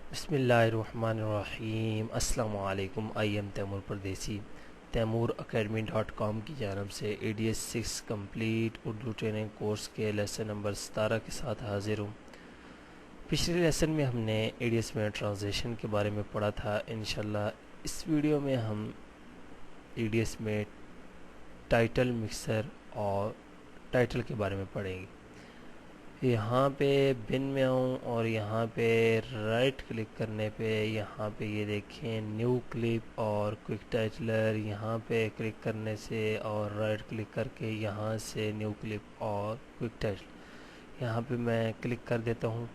बिस्मिल्लाहिर्रहमानिर्रहीम। अस्सलाम वालेकुम। आई एम तैमूर परदेसी। तैमूर academy.com की जानब से ADS 6 complete Urdu training course के लेसन नंबर 17 के साथ हाजिर हूँ। पिछले लेसन में हमने ADS में ट्रांसलेशन के बारे में पढ़ा था। इंशाल्लाह इस वीडियो में हम ADS में टाइटल मिक्सर और टाइटल के बारे में पढ़ेंगे। यहाँ पे बिन में आऊँ और यहाँ पे राइट क्लिक करने पे यहाँ पे ये देखें न्यू क्लिप और क्विक टाइटलर। यहाँ पे क्लिक करने से और राइट क्लिक करके यहाँ से न्यू क्लिप और क्विक टाइटलर यहाँ पे मैं क्लिक कर देता हूँ।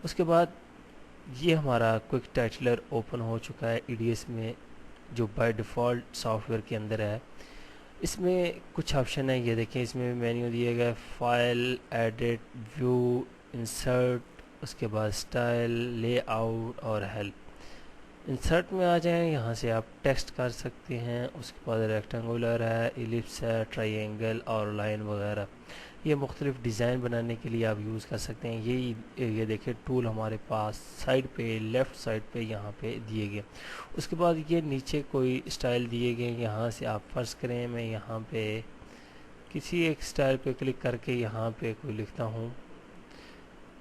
उसके बाद ये हमारा क्विक टाइटलर ओपन हो चुका है EDS में, जो बाय डिफ़ॉल्ट सॉफ्टवेयर के अंदर है। इसमें कुछ ऑप्शन है, ये देखें इसमें मेन्यू दिए गए फाइल, एडिट, व्यू, इंसर्ट, उसके बाद स्टाइल, लेआउट और हेल्प। इंसर्ट में आ जाएं, यहाँ से आप टेक्स्ट कर सकते हैं। उसके बाद रेक्टेंगुलर है, इलिप्स है, ट्रायंगल और लाइन वगैरह। ये मुख्तलिफ डिज़ाइन बनाने के लिए आप यूज़ कर सकते हैं। ये देखिए टूल हमारे पास साइड पे, लेफ़्ट साइड पे यहाँ पे दिए गए। उसके बाद ये नीचे कोई स्टाइल दिए गए, यहाँ से आप फ़र्ज़ करें मैं यहाँ पे किसी एक स्टाइल पे क्लिक करके यहाँ पे कोई लिखता हूँ।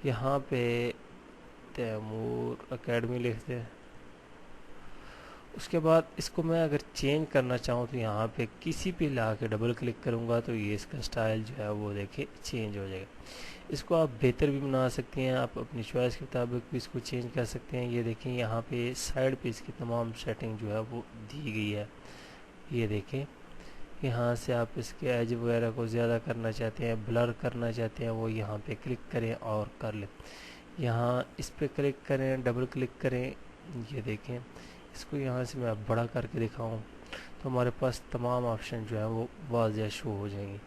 यहाँ पे तैमूर एकेडमी लिखते हैं। उसके बाद इसको मैं अगर चेंज करना चाहूँ तो यहाँ पे किसी पे ला के डबल क्लिक करूँगा तो ये इसका स्टाइल जो है वो देखिए चेंज हो जाएगा। इसको आप बेहतर भी बना सकते हैं, आप अपनी चॉइस के मुताबिक भी इसको चेंज कर सकते हैं। ये देखें यहाँ पे साइड पे इसकी तमाम सेटिंग जो है वो दी गई है। ये देखें यहाँ से आप इसके एज वगैरह को ज़्यादा करना चाहते हैं, ब्लर करना चाहते हैं, वो यहाँ पे क्लिक करें और कर लें। यहाँ इस पर क्लिक करें, डबल क्लिक करें। ये देखें इसको यहाँ से मैं बड़ा करके दिखाऊं तो हमारे पास तमाम ऑप्शन जो है वो वाज़िया शो हो जाएंगे।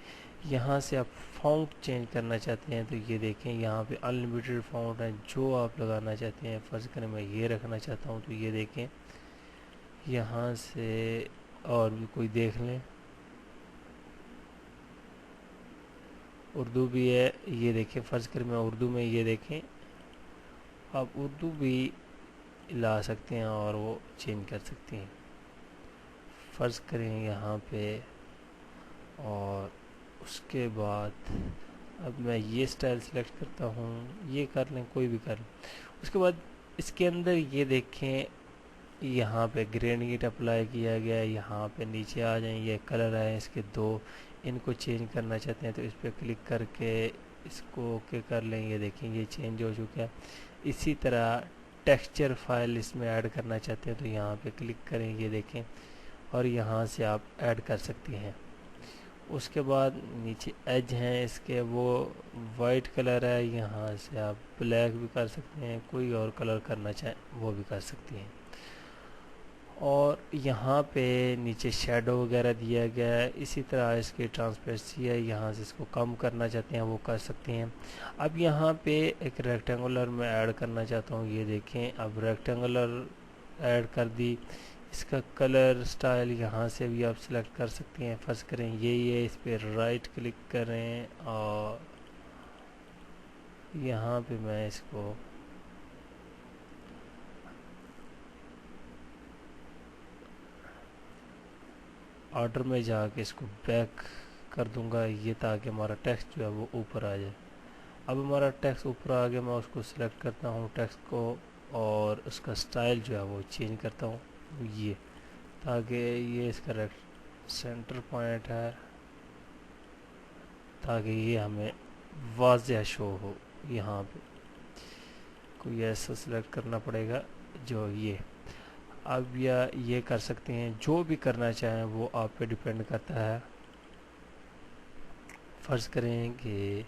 यहाँ से आप फ़ॉन्ट चेंज करना चाहते हैं तो ये देखें यहाँ पे अनलिमिटेड फ़ॉन्ट है, जो आप लगाना चाहते हैं। फ़र्ज़ करें मैं ये रखना चाहता हूँ तो ये देखें यहाँ से और भी कोई देख लें। उर्दू भी है, ये देखें फ़र्ज़ करें मैं उर्दू में, ये देखें आप उर्दू भी ला सकते हैं और वो चेंज कर सकते हैं। फ़र्ज़ करें यहाँ पे और उसके बाद अब मैं ये स्टाइल सेलेक्ट करता हूँ, ये कर लें, कोई भी कर लें। उसके बाद इसके अंदर ये देखें यहाँ पे ग्रेडिएंट अप्लाई किया गया है। यहाँ पे नीचे आ जाएं, ये कलर है इसके दो, इनको चेंज करना चाहते हैं तो इस पर क्लिक करके इसको ओके कर लें। ये देखें ये चेंज हो चुका है। इसी तरह टेक्सचर फाइल इसमें ऐड करना चाहते हैं तो यहाँ पे क्लिक करें, ये देखें, और यहाँ से आप ऐड कर सकते हैं। उसके बाद नीचे एज हैं इसके, वो वाइट कलर है, यहाँ से आप ब्लैक भी कर सकते हैं, कोई और कलर करना चाहें वो भी कर सकते हैं। और यहाँ पे नीचे शेडो वगैरह दिया गया है। इसी तरह इसकी ट्रांसपेरेंसी है, यहाँ से इसको कम करना चाहते हैं वो कर सकते हैं। अब यहाँ पे एक रेक्टेंगुलर में ऐड करना चाहता हूँ, ये देखें अब रेक्टेंगुलर ऐड कर दी। इसका कलर स्टाइल यहाँ से भी आप सिलेक्ट कर सकते हैं। फ़र्ज़ करें ये इस पर राइट क्लिक करें और यहाँ पे मैं इसको ऑर्डर में जाके इसको बैक कर दूंगा, ये ताकि हमारा टेक्स्ट जो है वो ऊपर आ जाए। अब हमारा टेक्स्ट ऊपर आ गया, मैं उसको सिलेक्ट करता हूँ टेक्स्ट को और उसका स्टाइल जो है वो चेंज करता हूँ, ये ताकि ये इसका सेंटर पॉइंट है, ताकि ये हमें वाज़िया शो हो। यहाँ पे कोई ऐसा सिलेक्ट करना पड़ेगा जो ये, अब या ये कर सकते हैं, जो भी करना चाहें वो आप पे डिपेंड करता है। फ़र्ज़ करें कि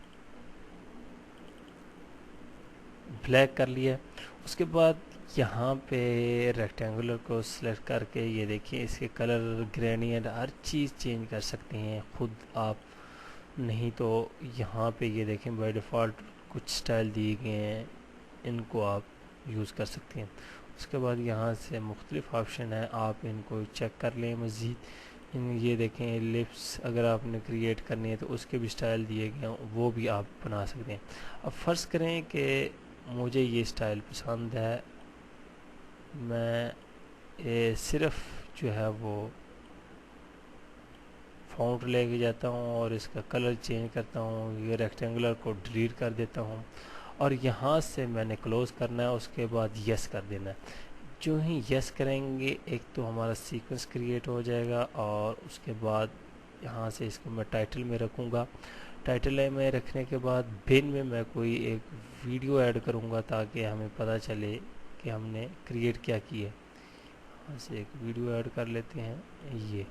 ब्लैक कर लिया। उसके बाद यहाँ पे रेक्टेंगुलर को सिलेक्ट करके ये देखिए इसके कलर, ग्रेडिएंट, हर चीज़ चेंज कर सकते हैं खुद आप। नहीं तो यहाँ पे ये देखें बाय डिफ़ॉल्ट कुछ स्टाइल दिए गए हैं, इनको आप यूज़ कर सकते हैं। उसके बाद यहाँ से मुख्तलिफ ऑप्शन है, आप इनको चेक कर लें मज़ीद। ये देखें लिप्स अगर आपने क्रिएट करनी है तो उसके भी स्टाइल दिए गए हैं, वो भी आप बना सकते हैं। अब फ़र्ज़ करें कि मुझे ये स्टाइल पसंद है। मैं ये सिर्फ जो है वो फ़ॉन्ट लेके जाता हूँ और इसका कलर चेंज करता हूँ, ये रेक्टेंगुलर को डिलीट कर देता हूँ और यहाँ से मैंने क्लोज़ करना है, उसके बाद यस कर देना है। जो ही यस करेंगे एक तो हमारा सीक्वेंस क्रिएट हो जाएगा और उसके बाद यहाँ से इसको मैं टाइटल में रखूँगा। टाइटल में रखने के बाद बिन में मैं कोई एक वीडियो ऐड करूँगा ताकि हमें पता चले कि हमने क्रिएट क्या किया है। यहाँ से एक वीडियो ऐड कर लेते हैं ये।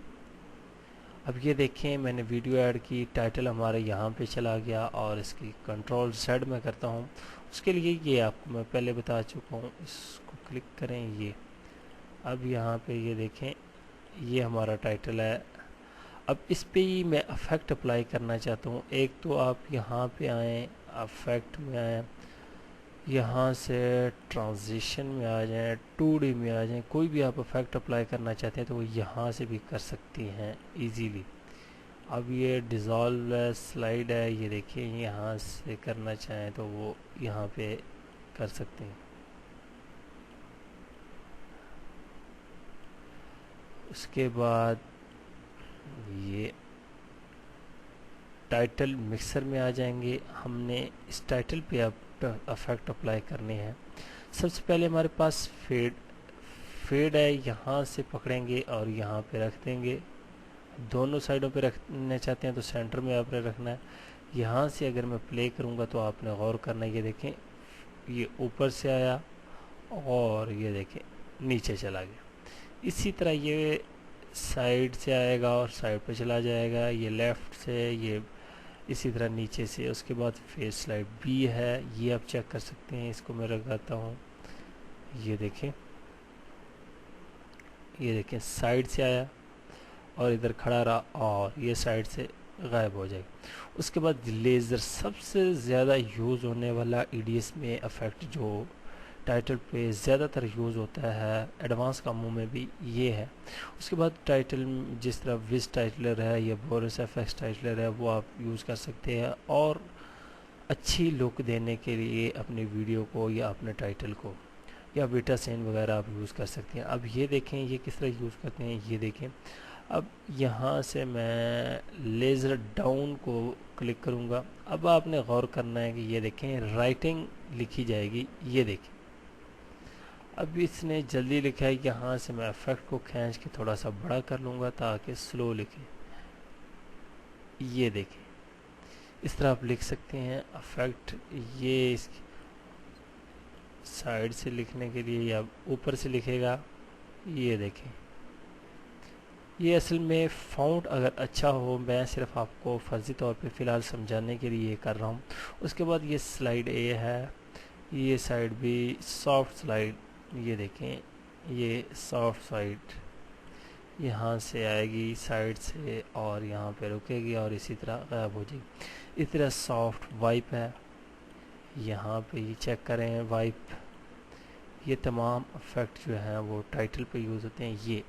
अब ये देखें मैंने वीडियो ऐड की, टाइटल हमारे यहाँ पे चला गया और इसकी कंट्रोल Z में करता हूँ। उसके लिए ये आपको मैं पहले बता चुका हूँ, इसको क्लिक करें ये। अब यहाँ पे ये देखें ये हमारा टाइटल है। अब इस पे ही मैं अफेक्ट अप्लाई करना चाहता हूँ। एक तो आप यहाँ पे आएँ, अफेक्ट में आएँ, यहाँ से ट्रांजिशन में आ जाएं, 2D में आ जाएं, कोई भी आप इफेक्ट अप्लाई करना चाहते हैं तो वो यहाँ से भी कर सकती हैं इजीली। अब ये डिज़ोल्व स्लाइड है, ये देखिए यहाँ से करना चाहें तो वो यहाँ पे कर सकते हैं। उसके बाद ये टाइटल मिक्सर में आ जाएंगे। हमने इस टाइटल पे अब इफेक्ट अप्लाई करने हैं। सबसे पहले हमारे पास फेड है, यहाँ से पकड़ेंगे और यहाँ पे रख देंगे। दोनों साइडों पे रखना चाहते हैं तो सेंटर में आपने रखना है। यहाँ से अगर मैं प्ले करूँगा तो आपने गौर करना है, ये देखें ये ऊपर से आया और ये देखें नीचे चला गया। इसी तरह ये साइड से आएगा और साइड पे चला जाएगा, ये लेफ़्ट से, ये इसी तरह नीचे से। उसके बाद फेस स्लाइड भी है, ये आप चेक कर सकते हैं। इसको मैं लगाता हूँ, ये देखें साइड से आया और इधर खड़ा रहा और ये साइड से गायब हो जाएगा। उसके बाद लेज़र सबसे ज़्यादा यूज़ होने वाला EDS में इफेक्ट जो टाइटल पे ज़्यादातर यूज़ होता है, एडवांस कामों में भी ये है। उसके बाद टाइटल जिस तरह विज टाइटलर है या बोरस FX टाइटलर है वो आप यूज़ कर सकते हैं और अच्छी लुक देने के लिए अपनी वीडियो को या अपने टाइटल को, या बीटा सेन वगैरह आप यूज़ कर सकते हैं। अब ये देखें ये किस तरह यूज़ करते हैं, ये देखें। अब यहाँ से मैं लेज़र डाउन को क्लिक करूँगा। अब आपने गौर करना है कि ये देखें राइटिंग लिखी जाएगी, ये देखें। अब इसने जल्दी लिखा है, यहाँ से मैं इफेक्ट को खींच के थोड़ा सा बड़ा कर लूँगा ताकि स्लो लिखे। ये देखें इस तरह आप लिख सकते हैं इफेक्ट। ये इसकी साइड से लिखने के लिए या ऊपर से लिखेगा, ये देखें। ये असल में फ़ॉन्ट अगर अच्छा हो, मैं सिर्फ आपको फ़र्ज़ी तौर पे फ़िलहाल समझाने के लिए कर रहा हूँ। उसके बाद ये स्लाइड A है, ये साइड भी सॉफ्ट स्लाइड, ये देखें ये सॉफ्ट साइड यहाँ से आएगी साइड से और यहाँ पे रुकेगी और इसी तरह गायब हो जाएगी। इस तरह सॉफ्ट वाइप है, यहाँ पे ये चेक करें वाइप। ये तमाम इफेक्ट जो हैं वो टाइटल पे यूज़ होते हैं।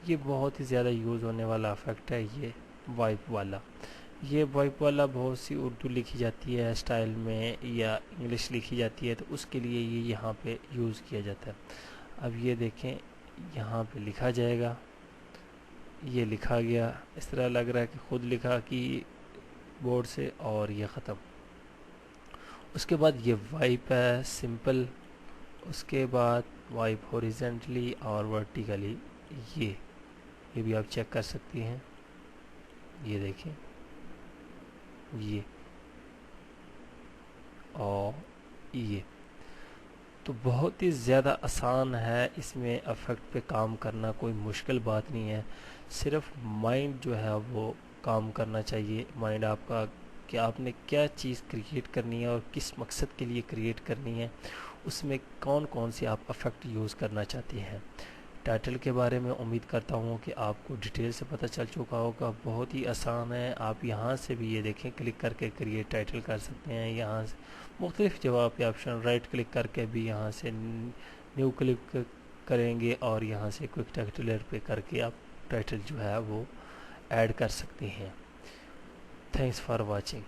ये बहुत ही ज़्यादा यूज़ होने वाला इफेक्ट है ये वाइप वाला। ये वाइप वाला बहुत सी उर्दू लिखी जाती है स्टाइल में या इंग्लिश लिखी जाती है तो उसके लिए ये यहाँ पे यूज़ किया जाता है। अब ये देखें यहाँ पे लिखा जाएगा, ये लिखा गया। इस तरह लग रहा है कि ख़ुद लिखा कि बोर्ड से और ये ख़त्म। उसके बाद ये वाइप है सिंपल। उसके बाद वाइप हॉरिजेंटली और वर्टिकली, ये भी आप चेक कर सकती हैं। ये देखें ये और ये तो बहुत ही ज़्यादा आसान है इसमें इफेक्ट पे काम करना, कोई मुश्किल बात नहीं है। सिर्फ माइंड जो है वो काम करना चाहिए, माइंड आपका कि आपने क्या चीज़ क्रिएट करनी है और किस मकसद के लिए क्रिएट करनी है, उसमें कौन कौन से आप इफेक्ट यूज़ करना चाहते हैं। टाइटल के बारे में उम्मीद करता हूँ कि आपको डिटेल से पता चल चुका होगा। बहुत ही आसान है, आप यहाँ से भी ये देखें क्लिक करके क्रिएट टाइटल कर सकते हैं। यहाँ से मुख्तलिफ जवाब के ऑप्शन, राइट क्लिक करके भी यहाँ से न्यू क्लिक करेंगे और यहाँ से क्विक टाइटलर पे करके आप टाइटल जो है वो ऐड कर सकते हैं। Thanks for watching.